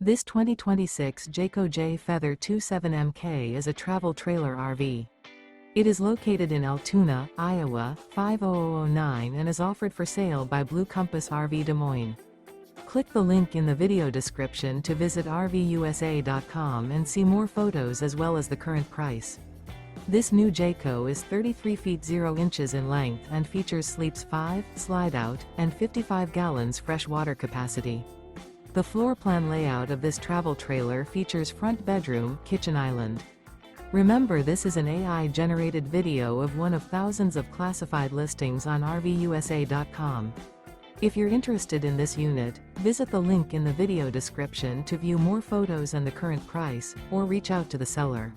This 2026 Jayco Jay Feather 27MK is a travel trailer RV. It is located in Altoona, Iowa, 50009 and is offered for sale by Blue Compass RV Des Moines. Click the link in the video description to visit RVUSA.com and see more photos as well as the current price. This new Jayco is 33 feet 0 inches in length and features sleeps 5, slide-out, and 55 gallons fresh water capacity. The floor plan layout of this travel trailer features front bedroom, kitchen island. Remember, this is an AI-generated video of one of thousands of classified listings on RVUSA.com. If you're interested in this unit, visit the link in the video description to view more photos and the current price, or reach out to the seller.